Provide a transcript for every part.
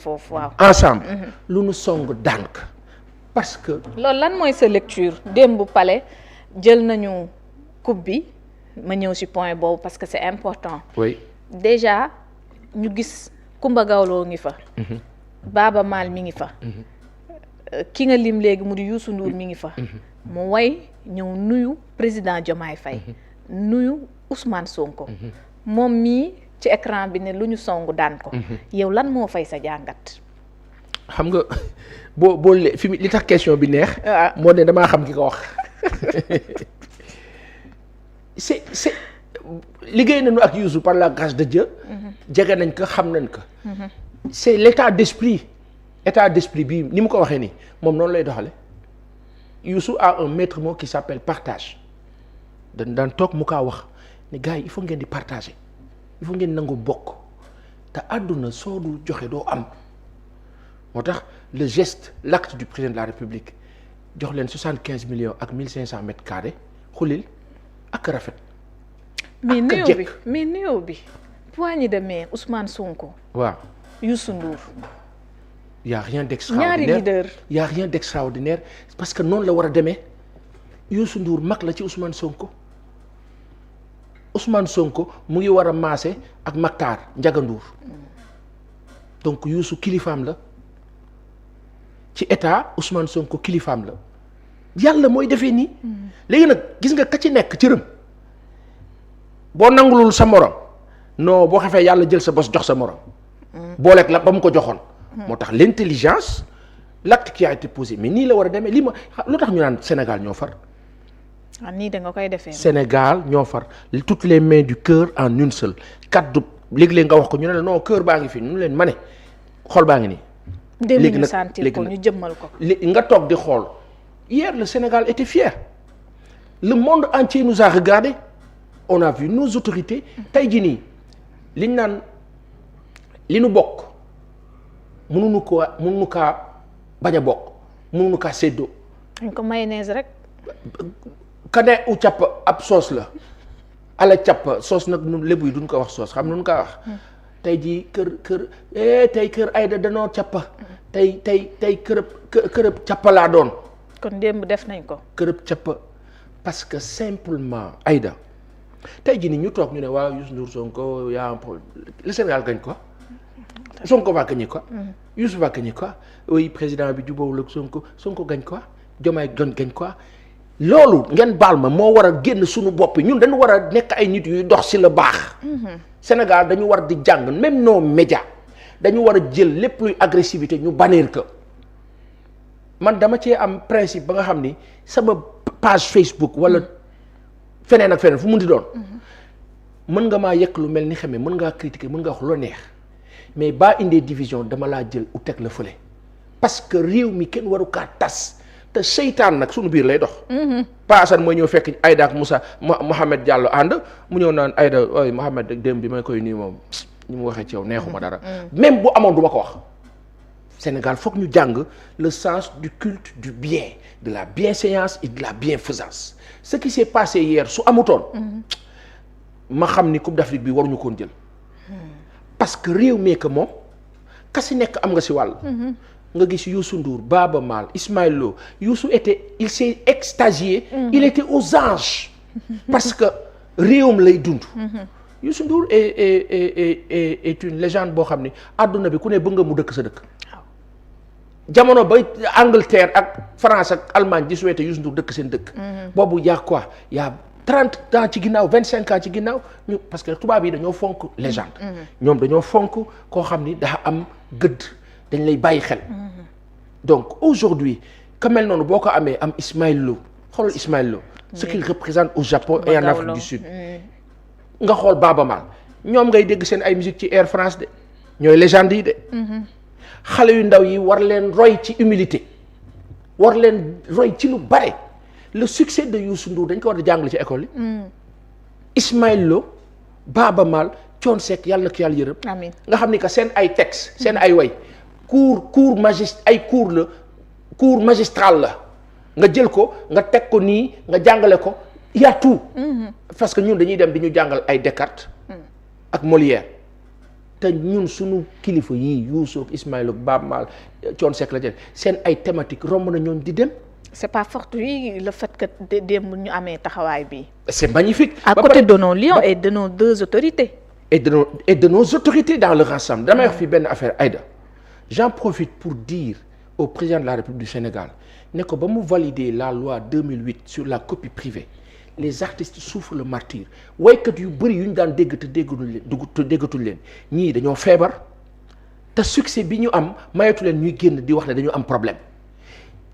foofu waaw ensemble. lu nu song daan ko parce que. loolu lan mooy sa lecture démb Palais jël nañu coupe bi ma ñëw ci point boobu parce que c'est important. oui déjà ñu gis Kumba Gawlo ngi fa. Baaba Maal mi ngi fa. ki nga lim léegi mu di Youssou Ndour mi ngi fa. mu way ñëw nuyu président Diomaye Faye. nuyu Ousmane Sonko. moom mii ci écran bi ne lu ñu songu daan ko. yow lan moo fay sa jàngat. xam nga boo fi li tax question bi neex. moo ne damaa xam ki ko wax. c'est liggéey nañu ak Youssou par la grâce de Dieu. jege nañ ko xam nañ ko. c'est l'état d'esprit bii ni mu ko waxee nii moom noonu lay doxale Youssou a un maître mot qui s'appelle partage dañ daan toog mu kaa wax ne gars yi il faut ngeen di partager il faut ngeen nangu bokk te àdduna soo du joxe doo am moo tax le geste l'acte du président de la République jox leen 75 millions ak 1500 mètres carrés xulil ak rafet. mais néew bi poignée de main Ousmane Sonko. waaw Youssou Ndour. y a rien d'extraordinaire ñaari leader. y a rien d'extraordinaire parce que noonu la war a demee Youssou Ndour mag la ci Ousmane Sonko mu ngi war a maase ak Maktar Ndiaga Ndour donc Youssou kilifaam la ci état Ousmane Sonko kilifaam la yàlla mooy defee nii. léegi nag gis nga ka ci nekk cërëm boo nangulul sa morom non boo xefee yàlla jël sa bos jox sa morom. booleeg la ba mu ko joxoon. moo tax l'intelligence l'acte qui a été posé mais nii la war a demee lii ma lu tax ñu naan Sénégal ñoo far. nii da nga koy defee. Sénégal ñoo far toutes les mains du cœur en une seule kaddu léegi-léeg nga wax ko ñu ne la non cœur baa ngi fi ñu leen ma ne xol baa ngi nii. léegi nag sentir ko ñu jëmmal ko. nga toog di xool hier le Sénégal était fier le monde entier nous a regardé on a vu nos autorités tey jii nii liñ naan li nu bokk. mënuñu kaa bañ a bokk mënuñu kaa séddoo. dañ ko mayonnaise rek. kane u càpp ab soos la ala càpp soos nag ñun lébu yi duñ ko wax soos xam nu ñu kaa wax. tey jii tey kër Aïda danoo càppa tey kërëb càppa laa doon. kon démb def nañ ko. kërëb càppa parce que simplement Aïda tey jii ni ñu toog ñu ne waaw Youssou Ndour Sonko yaa un problème le Sénégal gagne quoi. Sonko va gagner quoi. Youssou va gagner quoi. oui président bi jubóowul ak Sonko gagne quoi. Diomaye gagne quoi. loolu ngeen baal ma moo war a génn suñu bopp ñun dañu war a nekk ay nit yuy dox ci la baax. Sénégal dañu war di jàng même nos médias dañu war a jël lépp luy agressivité ñu bannir ko man dama cee am principe ba nga xam ni sama page Facebook wala feneen ak feneen fu mu di doon. mën nga maa yekk lu mel ni xamee mën ngaa critiquer mën nga wax lu neex. mais baa indee division dama laa jël u teg la fële parce que réew mi kenn waru kaa tas te seytaan nag suñu biir lay dox. Pa Assane mooy ñëw fekk Aïda ak Moussa Mohamed Diallo ànd mu ñëw naan Aïda ooy Mohamed ak démb bi may koy nii moom ñu mu waxee ci yow neexuma dara. même bu amoon du ma ko wax. Sénégal foog ñu jàng le sens du culte du bien de la bienséance et de la bienfaisance ce qui s'est passé hier su amutoon. ma xam ni Coupe d'Afrique bi waruñu koon jël. parce que réew mi que moom kasi nekk am nga ci wàll. nga gis Youssou Ndour Baaba Maal Ismaël Lo Youssou il s'est extasié. il était aux anges. parce que réewam lay dund. Youssou Ndour est une légende boo xam ne àdduna bi ku ne bëgg nga mu dëkk sa dëkk. jamono ba Angleterre ak France ak Allemagne di souhaité Youssou Ndour dëkk seen dëkk. boobu y a quoi y a 30 ans ci ginnaaw 25 ans ci ginnaaw ñu parce que tubaab yi dañoo fonk légende. ñoom dañoo fonk koo xam ni daa am gëdd dañ lay bàyyi xel. donc aujourd'hui ka mel noonu boo ko amee am Ismaël Lo xoolal Ismaël Lo. ce qu'il représente au Japon et en Afrique du Sud. nga xool Baaba Maal ñoom ngay dégg seen ay musique ci Air France de ñooy légende yi de. xale yu ndaw yi war leen roy ci humilité war leen roy ci lu bare. le succès de Youssou Ndour dañ ko war a jàngale ci école yi. Ismaël Lo Baaba Maal Thione Seck yàlla na ko yàlla yërëm. amiin nga xam ni que seen ay texte seen ay way cours magistral la nga jël ko nga teg ko nii nga jàngale ko y a tout. parce que ñun dañuy dem di ñu jàngal ay Descartes ak Molière te ñun suñu kilifa yii Youssou Ismaïla Baaba Maal Thione Seck la jël seen ay thématique romb na ñoon di dem. c'est pas fortuit le fait que démb ñu amee taxawaay bi. c'est magnifique. à côté de nos lions et de nos deux autorités. et de nos autorités dans leur ensemble. damay wax fii benn affaire Aïda j'en profite pour dire au président de la République du Sénégal ne ko ba mu valider la loi 2008 sur la copie privée les artistes souffrent le martyre waykat yu bëri yu ñu daan dégg te déggatul leen ñii dañoo feebar te succès bi ñu am mayatu leen ñuy génn di wax ne dañu am problème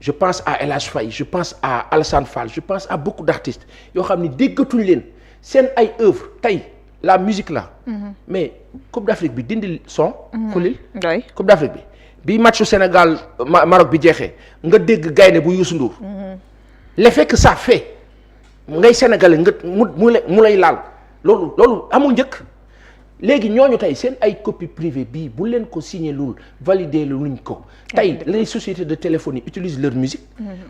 je pense à El Hadj Faye je pense à Alassane Fall je pense à beaucoup d'artistes yoo xam ni déggatuñ leen seen ay œuvres tey la musique là. mais Coupe d'Afrique bi dindi son. Khalil Coupe d'Afrique bi matchu Sénégal Maroc bi jeexee nga dégg gaynde bu Youssou Ndour. l'effet que ça fait. ngay sénégalais nga mu lay laal loolu amul njëkk léegi ñooñu tey seen ay copie privée bii bu leen ko signé lul validé luñ ko tey les sociétés de téléphonie utilisent leur musique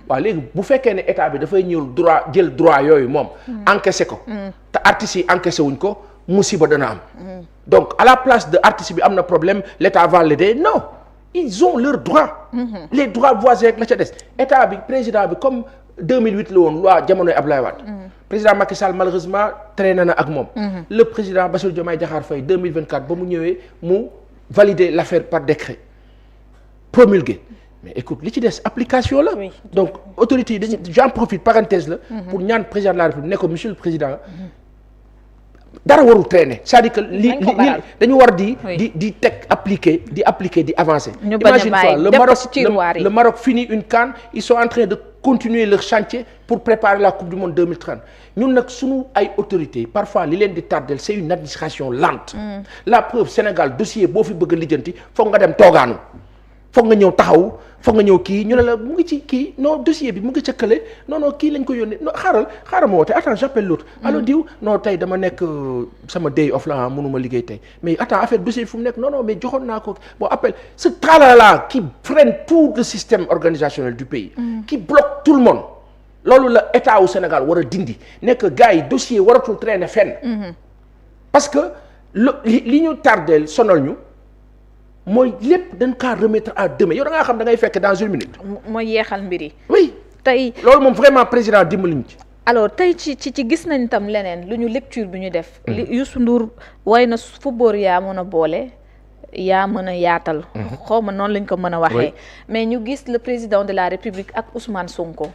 waaw léegi bu fekkee ne état bi dafay ñëw jël droit yooyu moom encaissé ko te artistes yi encaissé wuñ ko musiba dana am donc à la place de artiste bi am na problème l'état va l'aider non ils ont leurs droits les droits voisins rek la ca des état bi président bi comme 2008 la woon loi jamonoy Abdoulaye Wade président Macky Sall malheureusement traîné na ak moom le président Bassirou Diomaye Diakhar Faye 2024 ba mu ñëwee mu valider l'affaire par décret promulgué mais écoute li ci des application la donc autorités yi dañu j'en profite parenthèse la pour ñaan président de la République ne ko monsieur le président dara warul traîner c'est-à-dire que li dañu war di appliquer di avancer imagine toi le Maroc finit une CAN ils sont en train de continuer leur chantier pour préparer la Coupe du Monde 2030 ñun nag sunu ay autorités parfois li leen di tardel c'est une administration lente la preuve Sénégal dossier boo fi bëgg a lijjanti foog nga dem toogaanu foog nga ñëw taxaw foog nga ñëw kii ñu ne la mu ngi ci kii non dossier bi mu ngi cëkkale non kii lañ ko yónnee non xaaral ma woote attends j'appelle l'autre allo diw non tey dama nekk sama day off la mënuma liggéey tey mais attends affaire dossier bi fu mu nekk non mais joxoon naa ko bon appel ce tralala qui freine tout le système organisationnel du pays qui bloque tout le monde loolu la état au Sénégal war a dindi nekk gars yi dossier waratul traîner fenn parce que li ñu tardeel sonal ñu mooy lépp dañ kaa remettre à demain yow da ngaa xam da ngay fekk dans une minute. mooy yeexal mbir yi. oui tey loolu moom vraiment président dimbaliñ ci. alors tey ci gis nañ tam leneen lu ñu lecture bi ñu def. li Youssou Ndour way na fu boor yaa mën a boole yaa mën a yaatal. xaw ma noonu lañ ko mën a waxee. mais ñu gis le président de la République ak Ousmane Sonko.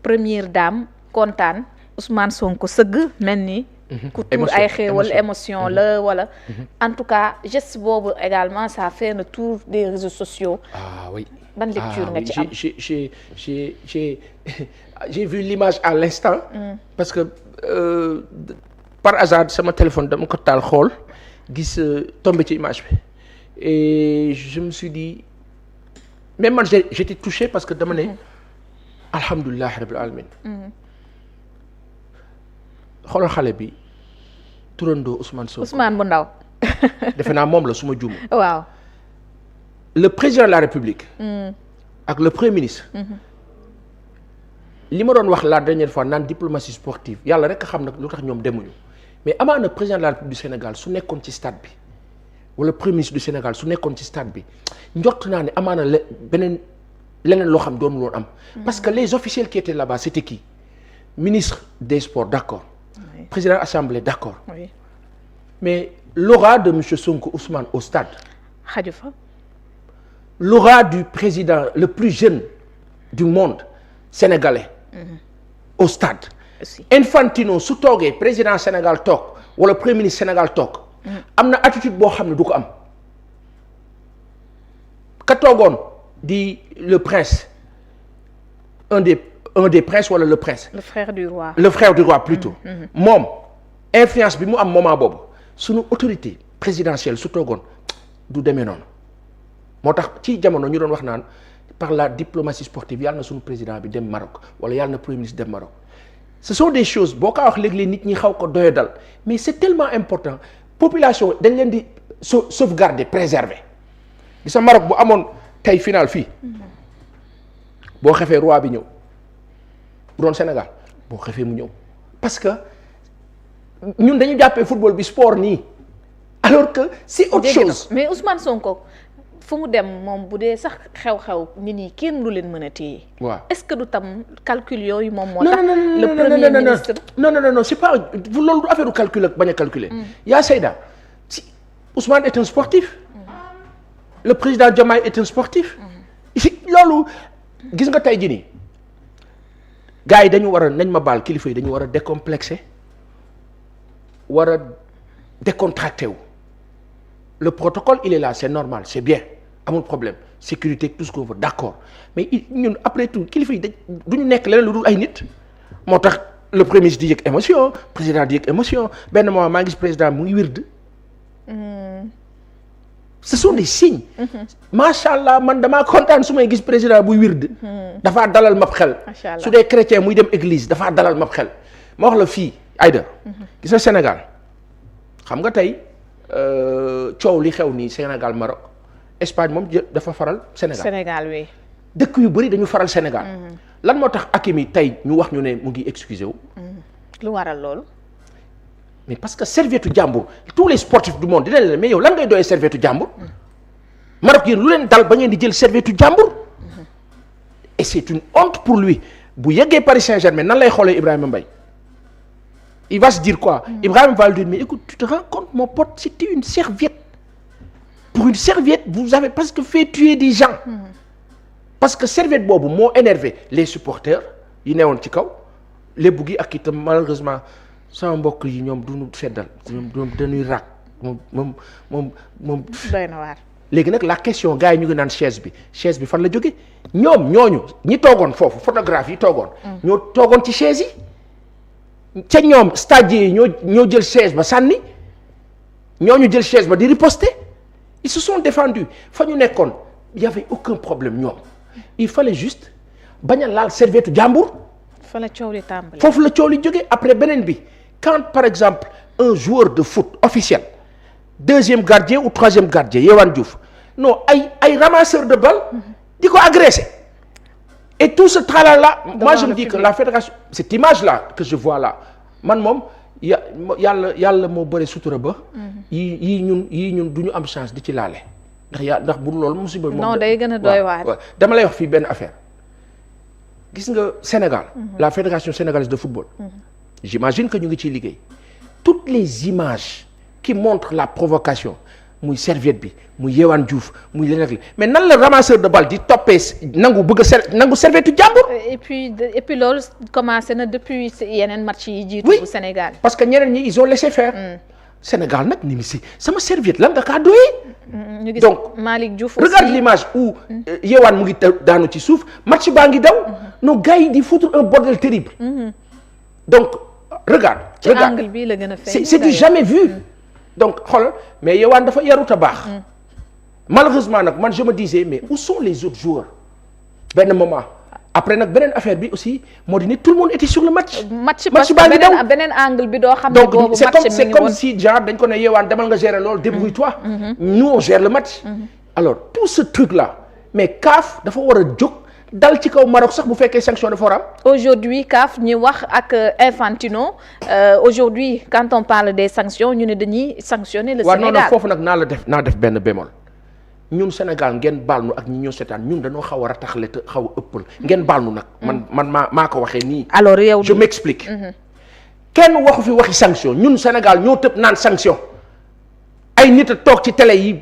première dame kontaan Ousmane Sonko sëgg mel ni. ku tuur ay xéewal émotion la wala en tout cas geste boobu également ça fait le tour des réseaux sociaux. Ah oui. ban lecture nga ci am. J'ai vu l'image à l'instant parce que par hasard sama téléphone dama ko taal xool gis tombé ci image bi et je me suis dit même man j'étais touché parce que dama ne alhamdulilah rabbil alamin xoolal xale bi turandoo Ousmane Sonko Ousmane bu ndaw. defe naa moom la su ma juum. waaw. le président de la République. ak le premier ministre. li ma doon wax la dernière fois naan diplomatie sportive yàlla rek a xam nag lu tax ñoom demuñu mais amaana président de la République du Sénégal su nekkoon ci stade bi wala premier ministre du Sénégal su nekkoon ci stade bi njort naa ne amaana leneen loo xam doon loon am. parce que les officiels qui étaient là-bas c'était qui ministre des sports d'accord. Oui. Président de l'Assemblée, d'accord. Oui. Mais l'aura de M. Sonko Ousmane au stade. L'aura du président le plus jeune du monde sénégalais au stade. Aussi. Infantino su toogee président Sénégal toog wala premier ministre Sénégal toog. am na attitude boo xam ne du ko am. ka toogoon di le prince un des princes wala le prince. le frère du roi. le frère du roi plutôt. moom influence bi mu am moment boobu sunu autorité présidentielle su toogoon du demee noonu moo tax ci jamono ñu doon wax naan par la diplomatie sportive yàlla na sunu président bi dem Maroc wala yàlla na premier ministre dem Maroc ce sont des choses boo ko wax léeg-léeg nit ñi xaw ko doyo dal mais c'est tellement important population dañ leen di sauvegarder préserver gis nga Maroc bu amoon tey final fii boo xefee roi bi ñëw. bu doon Sénégal boo xefee mu ñëw parce que ñun dañu jàppee football bi sport nii alors que c'est autre chose. mais Ousmane Sonko fu mu dem moom bu dee sax xew-xew nit ñi kenn du leen mën a téye. waaw est-ce que du tam calcul yooyu moom moo tax. le premier ministre non c'est pas loolu du affaire du calcul ak bañ a calculer. yaa Seyda si Ousmane est un sportif. le président Diomaye est un sportif. loolu gis nga tey jii nii gars yi dañu war a nañ ma baal kilifa yi dañu war a décomplexer war a décontracté wu. Le protocole il est là c'est normal c'est bien amul problème sécurité tout ce qu'on veut d'accord mais ñun après tout kilifa yi duñu nekk leneen lu dul ay nit moo tax le premier ministre di yëg émotion président di yëg émotion benn moment maa ngi gis président mu ngi wird. Ce sont des signes. macha allah man damaa kontaan su may gis président buy wird. dafaa dalal mab xel. su dee chrétien muy dem église dafaa dalal mab xel ma wax la fii Aïda. gis nga Sénégal xam nga tey. coow li xew nii Sénégal Maroc Espagne moom dafa faral Sénégal oui. dëkk yu bëri dañu faral Sénégal. lan moo tax Hakimi tey ñu wax ñu ne mu ngi excusé wu. lu waral loolu. mais parce que serviette jàmbur tous les sportifs du monde dinañ leen mais yow lan ngay doyee serviette jàmbur. Maroc yéen lu leen dal ba ngeen di jël serviette jàmbur. et c'est une honte pour lui bu yeggee Paris Saint-Germain nan lay xoolee Ibrahima Mbaye. il va se dire quoi? Ibrahim va lui dire mais écoute tu te rends compte mon pote c'était une serviette. Pour une serviette vous avez presque fait tuer des gens. parce que serviette boobu moo énervé les supporters yi newoon ci kaw lébu gi ak itam malheureusement sama mbokk yi ñoom duñu seddal ñoom dañuy raak moom. doy na waar. léegi nag la question gars yi ñu ngi naan chaise bi fan la jóge ñoom ñooñu ñi toogoon foofu photographe yi toogoon. ñoo toogoon ci chaise yi. ca ñoom stagiaires yi ñoo jël chaise ba sànni ñooñu jël chaise ba di riposter ils se sont défendus fa ñu nekkoon y avait aucun problème ñoom il fallait juste bañ a laal serviette jàmbur. fa la coow li tàmbali. foofu la coow li jógee après beneen bi quand par exemple un joueur de foot officiel deuxième gardien ou troisième gardien Yehwan Diouf non ay ramasseur de balle di ko agressé et tout ce tralala moi je me dis que la fédération cette image là que je vois là man moom yàlla moo bëri sutura ba yii ñun du ñu am chance di ci laale ndax bu loolu musiba moom non day gën a doy waar dama lay wax fii benn affaire gis nga Sénégal la fédération sénégalaise de football j'imagine que ñu ngi ciy liggéey toutes les images qui montrent la provocation muy serviette bi muy Yehwan Diouf muy leneen mais nan la ramasseur de balle di toppee bëgg a nangu serviette jàmbur. et puis loolu commencé na depuis yeneen match yi jiitu bu Sénégal. parce que ñeneen ñi ils ont laissé faire. Sénégal nag ni mi si sama serviette lan nga kaa doyee. ñu gis donc Malick Diouf aussi regarde l'image où Yehwan mu ngi daanu ci suuf match baa ngi daw. nos gars yi di foutre un bordel terrible. donc regarde. ci angle bi la gën a feeñ c'est du jamais vu. donc xoolal mais Yehwan dafa yarut a baax. malheureusement nag man je me disais mais où sont les autres joueurs benn moment après nag beneen affaire bi aussi moo di ne tout le monde était sur le match. match parce que beneen angle bi doo xam ne boobu match donc c'est comme si genre dañ ko ne Yehwan demal nga gérer loolu débrouille-toi. nous on gère le match. alors tout ce truc là mais CAF dafa war a jóg dal ci kaw Maroc sax bu fekkee sanction dafa war a am. aujourd'hui CAF ñu wax ak Infantino aujourd'hui quand on parle des sanctions ñu ne dañuy sanctionner le Sénégal. waaw non foofu nag naa def benn bémol ñun Sénégal ngeen baal nu ak ñi ñoo seetaan ñun dañoo xaw a rataxle te xaw a ëppal ngeen baal nu nag. man maa ko waxee nii. alors yow je m'explique. kenn waxu fi waxi sanction ñun Sénégal ñoo tëb naan sanction ay nit a toog ci télé yi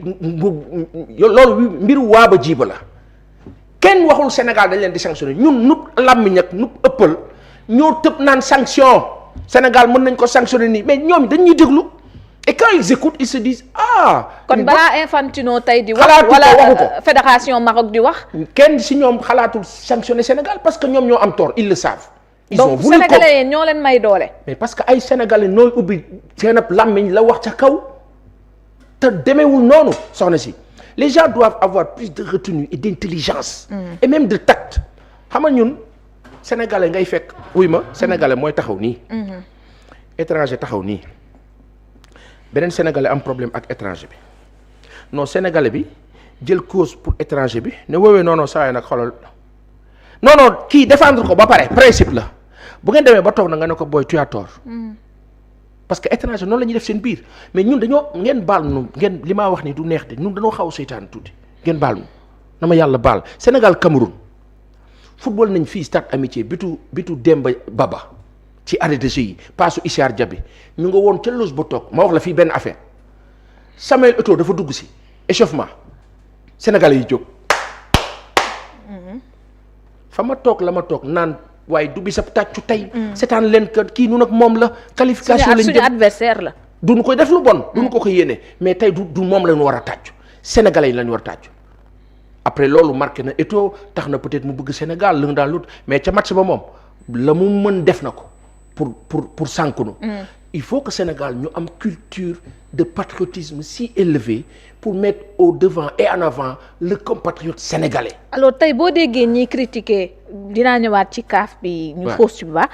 loolu mbiru waaba jiiba la. kenn waxul Sénégal dañ leen di sanctionner ñun nup làmmiñ ak nup ëppal ñoo tëb naan sanction Sénégal mën nañ ko sanctionner nii mais ñoom dañuy déglu et quand ils écoutent ils se disent kon balaa Infantino tey di wax wala fédération Maroc di wax. kenn si ñoom xalaatul sanctionner Sénégal parce que ñoom ñoo am tort ils le savent. ils ont donc voulu sénégalais ñoo leen may doole. mais parce que ay sénégalais nooy ubbi seen ab làmmiñ la wax ca kaw te demeewul noonu soxna si. les gens doivent avoir plus de retenue et d'intelligence. Et même de tact. xam nga ñun sénégalais ngay fekk wuy ma sénégalais mooy taxaw nii. étranger taxaw nii beneen sénégalais am problème ak étranger bi non sénégalais bi jël cause pour étranger bi ne woowee non saa yi nag xoolal non kii défendre ko ba pare principe la bu ngeen demee ba toog na nga ne ko booy tu as tort parce que étranger noonu la ñuy def seen biir mais ñun dañoo ngeen baal nu ngeen li maa wax ni du neex de ñun dañoo xaw a seytaan tuuti ngeen baal nu na ma yàlla baal Sénégal Cameroun football nañ fii stade amitié bitu Demba Baba ci arrêt de jeu yi paasu Issar Diaby ñu nga woon ca loos ba toog ma wax la fii benn affaire Samuel Eto'o dafa dugg si échauffement Sénégalais yi jóg fa ma toog la ma toog naan waaye du bi sa tàccu tey seetaan leen que kii nun ak moom la qualification lañ suñu adversaire la duñu koy def lu bon duñu ko yéene mais tey du moom lañu war a tàccu Sénégalais yi lañu war a tàccu après loolu marqué na Eto'o tax na peut-être mu bëgg Sénégal l'un dans l'autre mais ca match ba moom la mu mën def na ko pour sànkunu il faut que Sénégal ñu am culture de patriotisme si élevée pour mettre au devant et en avant le compatriote sénégalais. alors tey boo déggee ñiy critiquer dinaa ñëwaat ci CAF bi. ñu xuus ci bu baax.